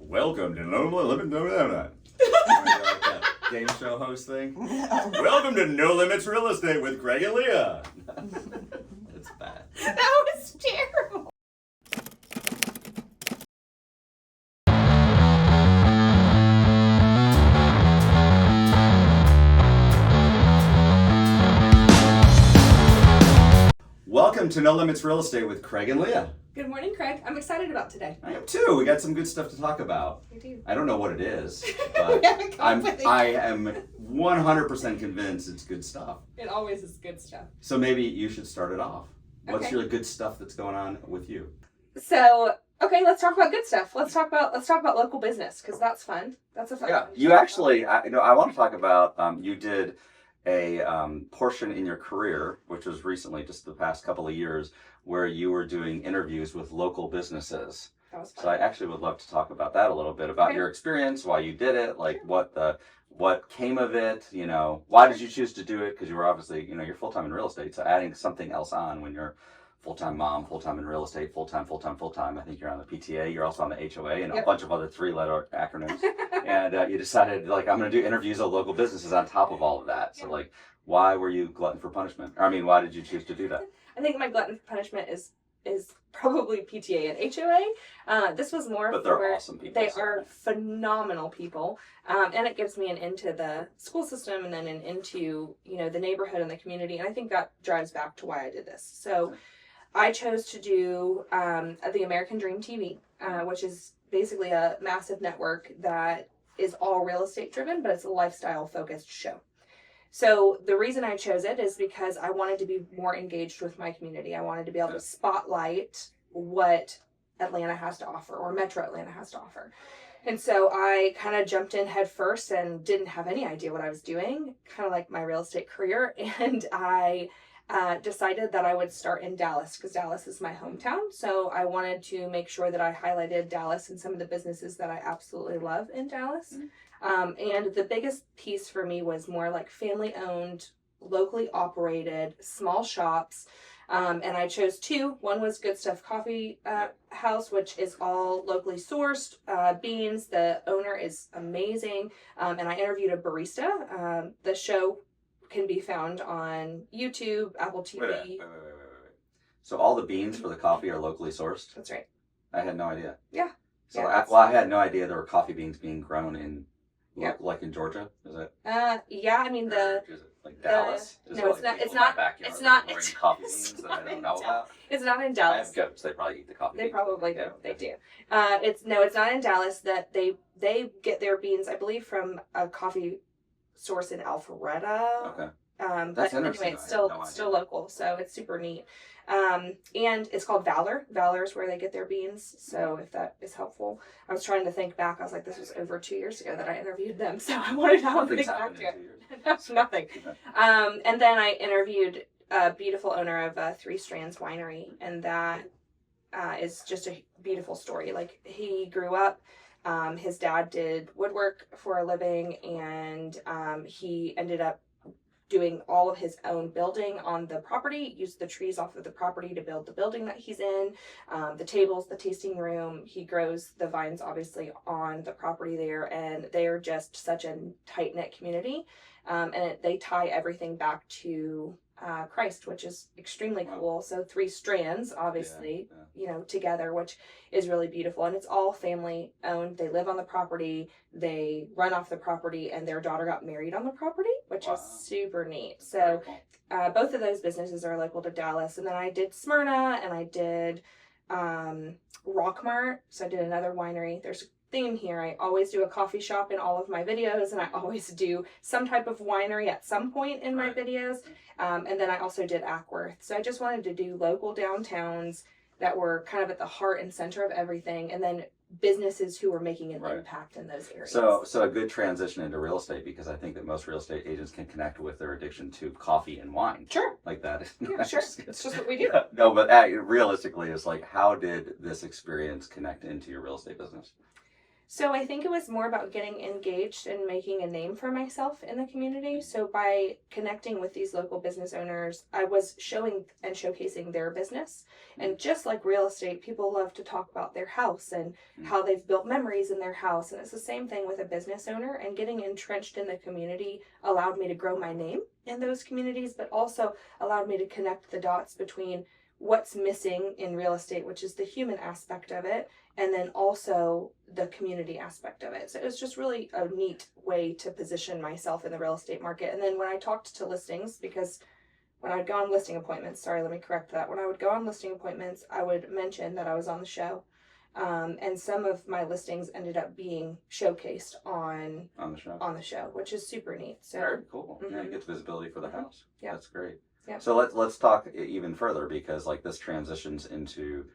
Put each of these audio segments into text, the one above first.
Welcome to No Limit No Limit. Like that game show host thing. Welcome to No Limits Real Estate with Craig and Leah. It's bad. That was terrible. Welcome to No Limits Real Estate with Craig and Leah. Good morning, Craig. I'm excited about today. I am too. We got some good stuff to talk about. We do. I don't know what it is, but We haven't come up with it I yet. am 100% convinced it's good stuff. It always is good stuff. So maybe you should start it off. What's Okay. your good stuff that's going on with you? So, okay, let's talk about good stuff. Let's talk about local business because that's fun. That's a fun. Yeah, one to you talk actually, I want to talk about, you did a portion in your career, which was recently, just the past couple of years, where you were doing interviews with local businesses. about. That was fun. So I actually would love to talk about that a little bit, about Okay. your experience, why you did it, like what came of it, why did you choose to do it? Because you were obviously, you're full-time in real estate, so adding something else on when you're full-time mom, full-time in real estate, full-time. I think you're on the PTA, you're also on the HOA, and a Yep. bunch of other three-letter acronyms. And you decided, like, I'm going to do interviews of local businesses on top of all of that. So, Yeah. like, why were you glutton for punishment? Or, I mean, why did you choose to do that? I think my glutton for punishment is probably PTA and HOA. This was more But they're for awesome people. they so- are phenomenal people, and it gives me an into the school system and then an into the neighborhood and the community, and I think that drives back to why I did this. So I chose to do the American Dream TV, which is basically a massive network that is all real estate driven, but it's a lifestyle focused show. So the reason I chose it is because I wanted to be more engaged with my community. I wanted to be able to spotlight what Atlanta has to offer, or Metro Atlanta has to offer. And so I kind of jumped in head first and didn't have any idea what I was doing, kind of like my real estate career. And I decided that I would start in Dallas because Dallas is my hometown. So I wanted to make sure that I highlighted Dallas and some of the businesses that I absolutely love in Dallas. And the biggest piece for me was more like family owned, locally operated, small shops. And I chose two. One was Good Stuff Coffee House, which is all locally sourced beans. The owner is amazing. And I interviewed a barista. The show can be found on YouTube, Apple TV. Wait. So all the beans for the coffee are locally sourced? That's right. I had no idea. Yeah. So Yeah, I had no idea there were coffee beans being grown in, Yeah. like in Georgia. Is it? Yeah. I mean Or is it like Dallas? Is no, it it's not- people it's in my not- backyard it's that not- are growing it's- coffee it's beans that not I don't in know about. it's not in I Dallas. have goats. They probably eat the coffee. They beans. probably do. Yeah. They do. It's not in Dallas. That they get their beans, I believe, from a coffee source in Alpharetta. Okay. But That's anyway, interesting. it's I had still no idea. still local, so it's super neat. And it's called Valor. Valor is where they get their beans. So if that is helpful, I was trying to think back. I was like, this was over 2 years ago that I interviewed them, so I wanted to Nothing's think back happened to in it. 2 years. That's nothing. And then I interviewed a beautiful owner of Three Strands Winery, and that is just a beautiful story. Like, he grew up, his dad did woodwork for a living, and he ended up doing all of his own building on the property, used the trees off of the property to build the building that he's in, the tables, the tasting room. He grows the vines obviously on the property there, and they are just such a tight-knit community. They tie everything back to Christ, which is extremely Wow. cool. So Three Strands, obviously, Yeah. together, which is really beautiful. And it's all family owned. They live on the property, they run off the property, and their daughter got married on the property, which Wow. is super neat. Very So cool. both of those businesses are local to Dallas. And then I did Smyrna, and I did Rockmart. So I did another winery. There's a theme here. I always do a coffee shop in all of my videos, and I always do some type of winery at some point in my Right. videos. And then I also did Ackworth. So I just wanted to do local downtowns that were kind of at the heart and center of everything, and then businesses who were making an Right. impact in those areas. So a good transition into real estate, because I think that most real estate agents can connect with their addiction to coffee and wine. Sure. Like that. Yeah, sure. It's just what we do. No, but realistically, it's like, how did this experience connect into your real estate business? So I think it was more about getting engaged and making a name for myself in the community. So by connecting with these local business owners, I was showing and showcasing their business. And just like real estate, people love to talk about their house and how they've built memories in their house. And it's the same thing with a business owner. And getting entrenched in the community allowed me to grow my name in those communities, but also allowed me to connect the dots between what's missing in real estate, which is the human aspect of it, and then also the community aspect of it. So it was just really a neat way to position myself in the real estate market. And then when I talked to listings, because when I would go on listing appointments, sorry, let me correct that. When I would go on listing appointments, I would mention that I was on the show. And some of my listings ended up being showcased on the show, which is super neat. So very cool. Yeah, it gets visibility for the house. Yeah, that's great. Yeah. So let's talk even further, because like this transitions into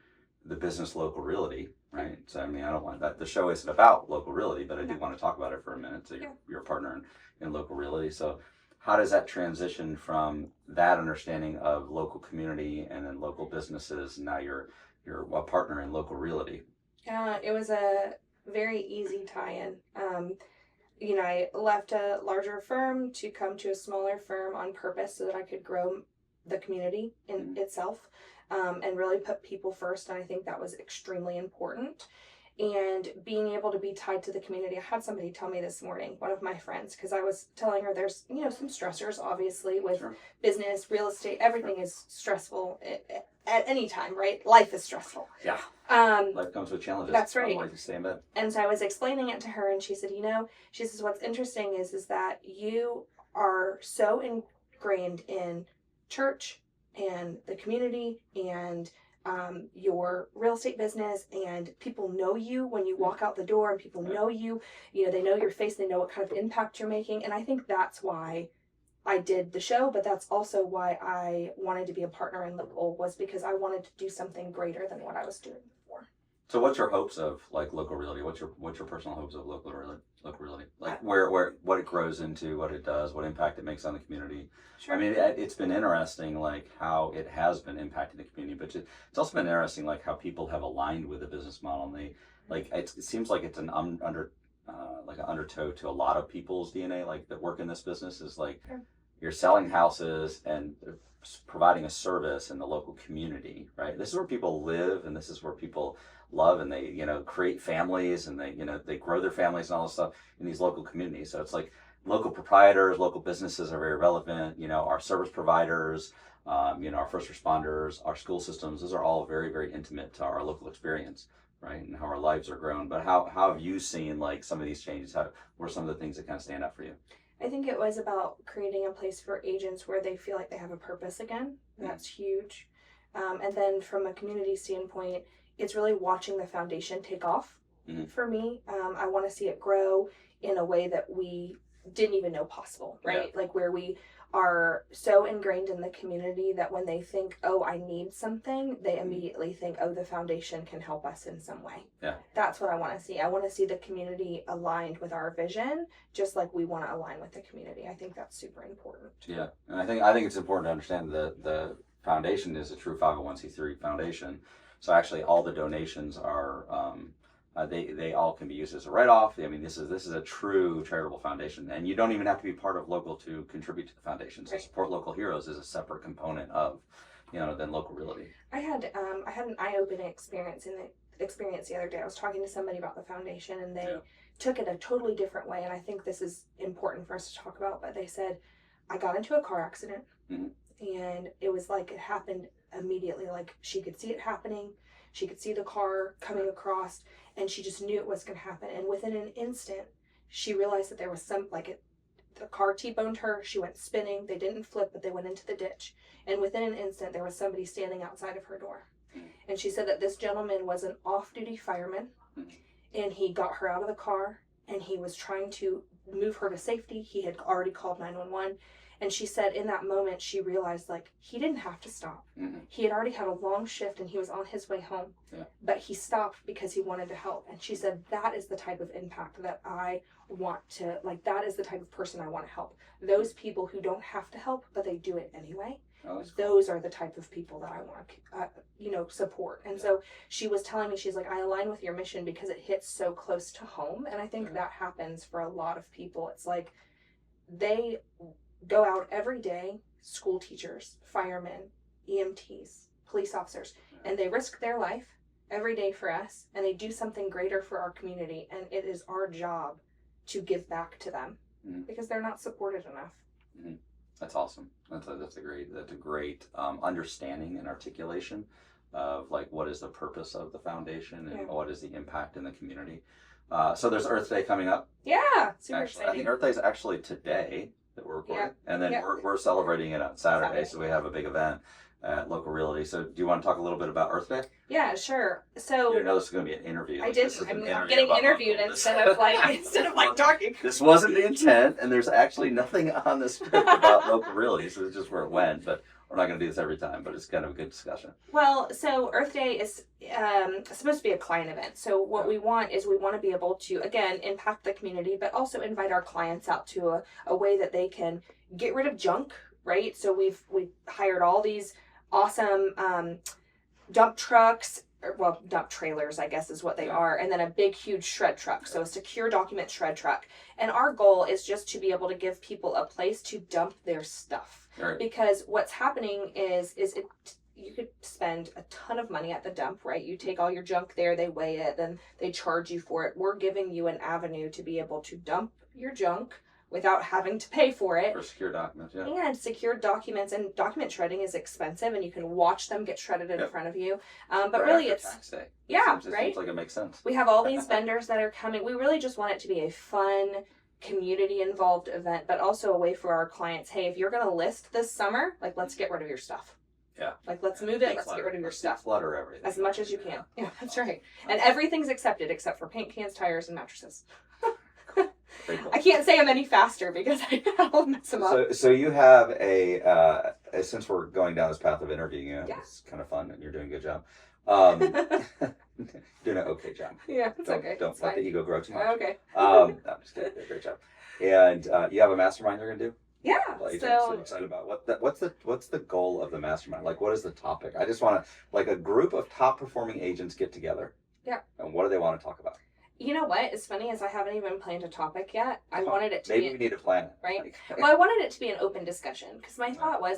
the business Local Realty, right? So I mean, I don't want that. The show isn't about Local Realty, but I do want to talk about it for a minute. So you're a partner in Local Realty. So how does that transition from that understanding of local community and then local businesses? Now you're a partner in Local Realty. It was a very easy tie-in. I left a larger firm to come to a smaller firm on purpose so that I could grow the community in itself, and really put people first. And I think that was extremely important. And being able to be tied to the community. I had somebody tell me this morning, one of my friends, because I was telling her there's, some stressors, obviously, with business, real estate, everything is stressful at any time, right? Life is stressful. Yeah. Life comes with challenges. That's right. Otherwise you stay in bed. And so I was explaining it to her, and she said, she says, what's interesting is that you are so ingrained in church and the community and your real estate business, and people know you when you walk out the door, and people know you, they know your face, they know what kind of impact you're making. And I think that's why I did the show, but that's also why I wanted to be a partner in Local, was because I wanted to do something greater than what I was doing before. So what's your hopes of like Local Realty? What's your personal hopes of Local Realty? Like where what it grows into, what it does, what impact it makes on the community. Sure. I mean, it's been interesting like how it has been impacting the community, but it's also been interesting like how people have aligned with the business model. And they like it seems like it's an like an undertow to a lot of people's DNA, like that work in this business, is like you're selling houses and providing a service in the local community, right? This is where people live, and this is where people love, and they create families, and they grow their families and all this stuff in these local communities. So it's like local proprietors, local businesses are very relevant. Our service providers, our first responders, our school systems, those are all very, very intimate to our local experience, right? And how our lives are grown. But how have you seen like some of these changes? What are some of the things that kind of stand out for you? I think it was about creating a place for agents where they feel like they have a purpose again. That's huge. And then from a community standpoint, it's really watching the foundation take off for me. I want to see it grow in a way that we didn't even know possible, right? Yeah. Like where we are so ingrained in the community that when they think, oh, I need something, they immediately think, oh, the foundation can help us in some way. Yeah. That's what I want to see. I want to see the community aligned with our vision, just like we want to align with the community. I think that's super important. Yeah. And I think it's important to understand that the foundation is a true 501c3 foundation. So actually all the donations are they all can be used as a write-off. I mean, this is a true charitable foundation, and you don't even have to be part of Local to contribute to the foundation. So Support Local Heroes is a separate component of, than Local Realty. I had an eye-opening experience the other day. I was talking to somebody about the foundation, and they took it a totally different way. And I think this is important for us to talk about. But they said, I got into a car accident, and it was like it happened immediately. Like she could see it happening. She could see the car coming across, and she just knew it was going to happen. And within an instant, she realized that there was the car T-boned her. She went spinning. They didn't flip, but they went into the ditch. And within an instant, there was somebody standing outside of her door. And she said that this gentleman was an off-duty fireman, and he got her out of the car, and he was trying to move her to safety. He had already called 911. And she said in that moment, she realized like he didn't have to stop. He had already had a long shift and he was on his way home, but he stopped because he wanted to help. And she said, that is the type of impact that I want to, like, that is the type of person I want to help. Those people who don't have to help, but they do it anyway. Oh, that's cool. Those are the type of people that I want to, support. And so she was telling me, she's like, I align with your mission because it hits so close to home. And I think that happens for a lot of people. It's like they go out every day, school teachers, firemen, EMTs, police officers, and they risk their life every day for us, and they do something greater for our community, and it is our job to give back to them because they're not supported enough. Mm-hmm. That's awesome. That's a great understanding and articulation of like what is the purpose of the foundation and what is the impact in the community. So there's Earth Day coming up. Yeah, super actually, exciting. I think Earth Day is actually today that we're recording, and then we're celebrating it on Saturday. So we have a big event at Local Realty. So do you want to talk a little bit about Earth Day? Yeah, sure. So you know this is going to be an interview. I did. I'm getting interviewed instead of like talking. This wasn't the intent, and there's actually nothing on the script about Local Realty, so it's just where it went. But we're not going to do this every time, but it's kind of a good discussion. Well, so Earth Day is supposed to be a client event. So what we want is we want to be able to, again, impact the community, but also invite our clients out to a way that they can get rid of junk, right? So we've hired all these awesome dump trucks, dump trailers, I guess is what they are, and then a big, huge shred truck. So a secure document shred truck. And our goal is just to be able to give people a place to dump their stuff. Right. Because what's happening is you could spend a ton of money at the dump, right? You take all your junk there, they weigh it, then they charge you for it. We're giving you an avenue to be able to dump your junk without having to pay for it. For secure documents, And secure documents, and document shredding is expensive, and you can watch them get shredded in front of you. But right really after it's... tax day. Yeah, it right? Seems like it makes sense. We have all these vendors that are coming. We really just want it to be a fun, community-involved event, but also a way for our clients, hey, if you're going to list this summer, like, let's get rid of your stuff. Yeah. Like, let's move it, let's get rid of your stuff. Clutter everything. As much as you can. Yeah, that's right. And everything's accepted except for paint cans, tires, and mattresses. Cool. I can't say them any faster because I'll mess them up. So you have since we're going down this path of interviewing you, it's kind of fun and you're doing a good job. Doing an okay job. Yeah, it's okay. Don't let the ego grow too much. Okay. No, I'm just kidding. Great job. And you have a mastermind you're gonna do? Yeah. So excited about what's the goal of the mastermind? Like, what is the topic? I just want to, like, a group of top performing agents get together. Yeah. And what do they want to talk about? You know what? It's funny as I haven't even planned a topic yet. I wanted it to maybe we need to plan it, right? Well, I wanted it to be an open discussion because my thought was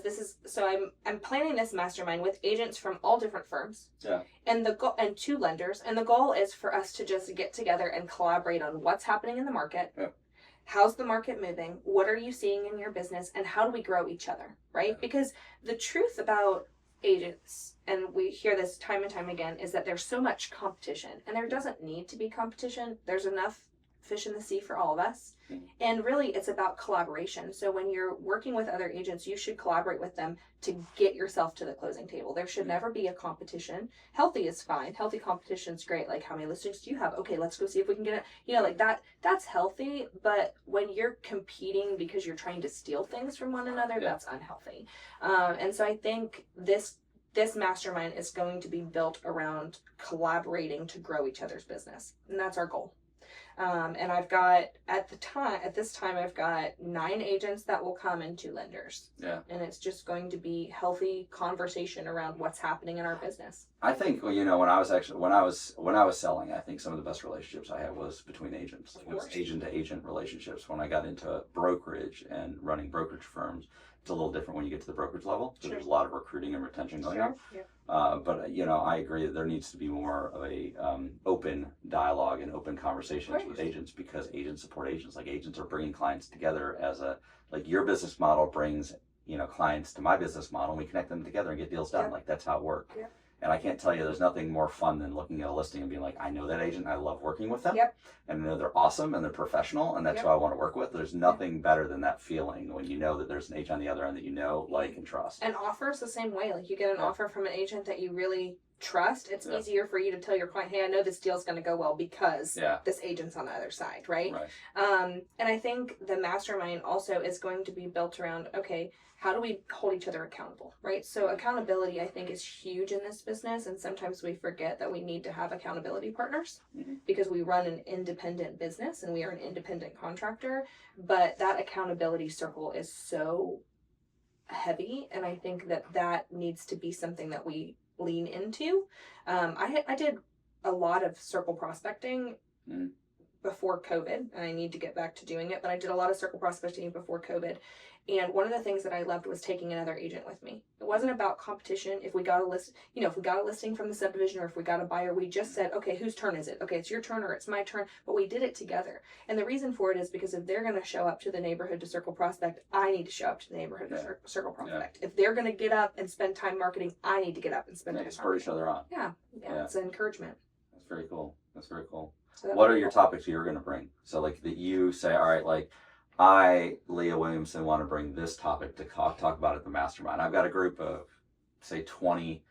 I'm planning this mastermind with agents from all different firms. Yeah. And and 2 lenders, and the goal is for us to just get together and collaborate on what's happening in the market. Yeah. How's the market moving? What are you seeing in your business? And how do we grow each other, right? Yeah. Because the truth about agents, and we hear this time and time again, is that there's so much competition, and there doesn't need to be competition. There's enough fish in the sea for all of us. And really it's about collaboration. So when you're working with other agents, you should collaborate with them to get yourself to the closing table. There should never be a competition. Healthy is fine. Healthy competition is great. Like, how many listings do you have? Okay, let's go see if we can get it. Like that's healthy. But when you're competing because you're trying to steal things from one another, that's unhealthy. And so I think this mastermind is going to be built around collaborating to grow each other's business. And that's our goal. And I've got, at this time, I've got 9 agents that will come and 2 lenders. Yeah. And it's just going to be healthy conversation around what's happening in our business. I think, when I was selling, I think some of the best relationships I had was between agents. It was agent to agent relationships. When I got into brokerage and running brokerage firms, it's a little different when you get to the brokerage level. So there's a lot of recruiting and retention going on. Yeah. But I agree that there needs to be more of a open dialogue and open conversations with agents, because agents support agents. Like, agents are bringing clients together like your business model brings clients to my business model, and we connect them together and get deals done. Like, that's how it works. Yeah. And I can't tell you, there's nothing more fun than looking at a listing and being like, I know that agent, I love working with them, and I know they're awesome and they're professional, and that's who I want to work with. There's nothing better than that feeling when you know that there's an agent on the other end that you know, like, and trust. And offers the same way. Like, you get an offer from an agent that you really trust, it's easier for you to tell your client, hey, I know this deal's going to go well because this agent's on the other side, right? And I think the mastermind also is going to be built around, okay, how do we hold each other accountable, right? So accountability, I think, is huge in this business, and sometimes we forget that we need to have accountability partners because we run an independent business and we are an independent contractor, but that accountability circle is so heavy, and I think that needs to be something that we lean into. I did a lot of circle prospecting before COVID, and I need to get back to doing it, but I did a lot of circle prospecting before COVID. And one of the things that I loved was taking another agent with me. It wasn't about competition. If we got a list, if we got a listing from the subdivision or if we got a buyer, we just said, okay, whose turn is it? Okay, it's your turn or it's my turn, but we did it together. And the reason for it is because if they're going to show up to the neighborhood to circle prospect, I need to show up to the neighborhood to circle prospect. If they're going to get up and spend time marketing, I need to get up and spend time marketing. Spur each other on. Yeah, it's an encouragement. That's very cool. That's very cool. So what are your topics you're going to bring? So like that you say, all right, like I, Leah Williamson, want to bring this topic to talk about at the mastermind. I've got a group of, say, 20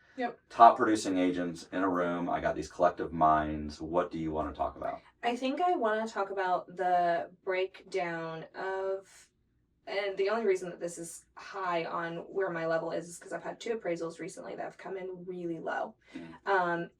top producing agents in a room. I got these collective minds. What do you want to talk about? I think I want to talk about the breakdown of, and the only reason that this is high on where my level is because I've had 2 appraisals recently that have come in really low. And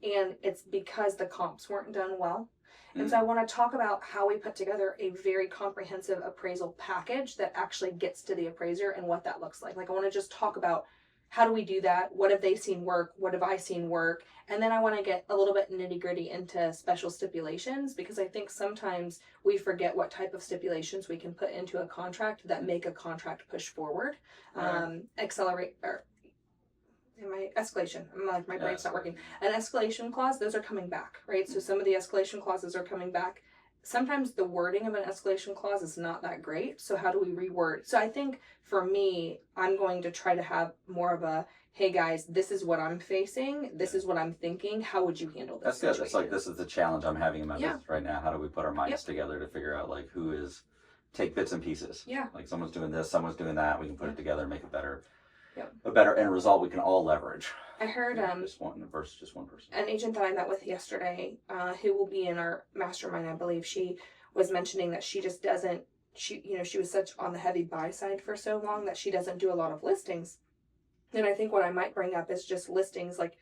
it's because the comps weren't done well. And so I want to talk about how we put together a very comprehensive appraisal package that actually gets to the appraiser and what that looks like. Like I want to just talk about how do we do that? What have they seen work? What have I seen work? And then I want to get a little bit nitty gritty into special stipulations because I think sometimes we forget what type of stipulations we can put into a contract that make a contract push forward, accelerate, or escalation. I'm like, my brain's not working. An escalation clause, those are coming back, right? So some of the escalation clauses are coming back. Sometimes the wording of an escalation clause is not that great. So how do we reword? So I think for me, I'm going to try to have more of a, hey guys, this is what I'm facing. This is what I'm thinking. How would you handle this? That's good. It's like, this is the challenge I'm having in my business right now. How do we put our minds together to figure out like who is, take bits and pieces. Yeah. Like someone's doing this, someone's doing that. We can put it together and make it better. A better end result we can all leverage. I heard just one versus just one person. An agent that I met with yesterday, who will be in our mastermind, I believe, she was mentioning that she just doesn't. She was such on the heavy buy side for so long that she doesn't do a lot of listings. And I think what I might bring up is just listings, like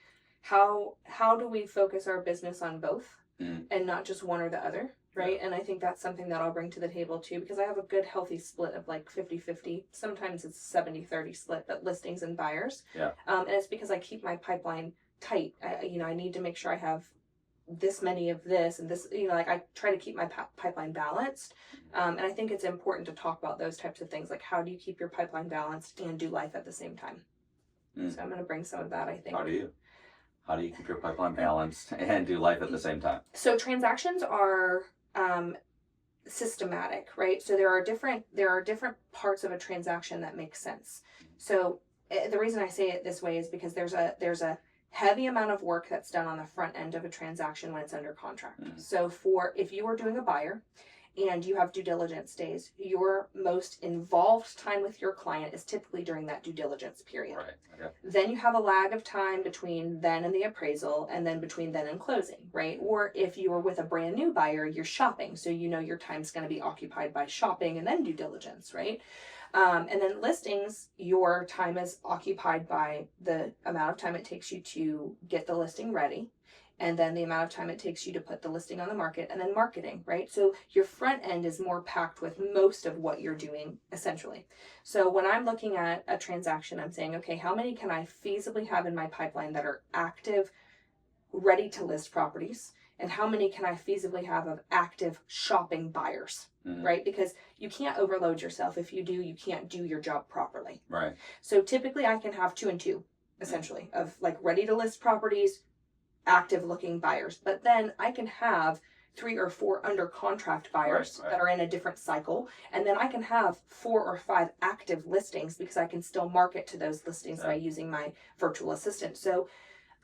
how do we focus our business on both and not just one or the other. Right. And I think that's something that I'll bring to the table too, because I have a good healthy split of like 50-50. Sometimes it's 70-30 split, but listings and buyers. Yeah. And it's because I keep my pipeline tight. I need to make sure I have this many of this and this, like I try to keep my pipeline balanced. And I think it's important to talk about those types of things. Like how do you keep your pipeline balanced and do life at the same time? So I'm going to bring some of that, I think. How do you keep your pipeline balanced and do life at the same time? So transactions are systematic, right? So there are different parts of a transaction that make sense. So the reason I say it this way is because there's a heavy amount of work that's done on the front end of a transaction when it's under contract. So if you are doing a buyer and you have due diligence days, your most involved time with your client is typically during that due diligence period. Right. Okay. Then you have a lag of time between then and the appraisal and then between then and closing, right? Or if you are with a brand new buyer, you're shopping. So your time's going to be occupied by shopping and then due diligence, right? And then listings, your time is occupied by the amount of time it takes you to get the listing ready. And then the amount of time it takes you to put the listing on the market and then marketing, right? So your front end is more packed with most of what you're doing, essentially. So when I'm looking at a transaction, I'm saying, okay, how many can I feasibly have in my pipeline that are active, ready to list properties? And how many can I feasibly have of active shopping buyers, right? Because you can't overload yourself. If you do, you can't do your job properly. Right. So typically I can have 2 and 2, essentially, of like ready to list properties, active looking buyers, but then I can have 3 or 4 under contract buyers that are in a different cycle, and then I can have 4 or 5 active listings because I can still market to those listings by using my virtual assistant. So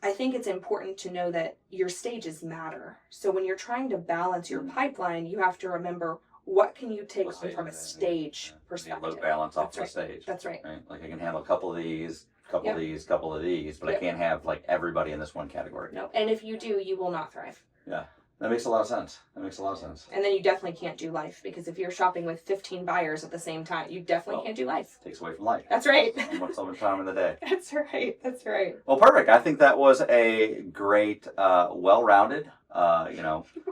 I think it's important to know that your stages matter. So when you're trying to balance your pipeline, you have to remember what can you take on from a stage perspective. Load balance off the stage. That's right. Like I can handle a couple of these, couple of these, but I can't have like everybody in this one category. No, and if you do, you will not thrive. Yeah, that makes a lot of sense. And then you definitely can't do life, because if you're shopping with 15 buyers at the same time, you definitely can't do life. Takes away from life. That's right. So much time in the day. That's right. Well, perfect. I think that was a great, well-rounded,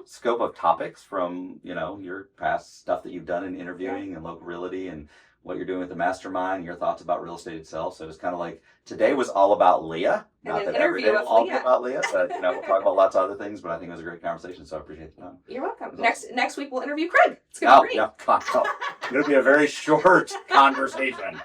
scope of topics from, your past stuff that you've done in interviewing and local realty and what you're doing with the mastermind, your thoughts about real estate itself. So it's kind of like today was all about Leah. And Not an that every day interview will with all be Leah. about Leah, but we'll talk about lots of other things. But I think it was a great conversation, so I appreciate the time. You're welcome. Awesome. Next week we'll interview Craig. It's gonna be great. Yeah, come on. It'll be a very short conversation.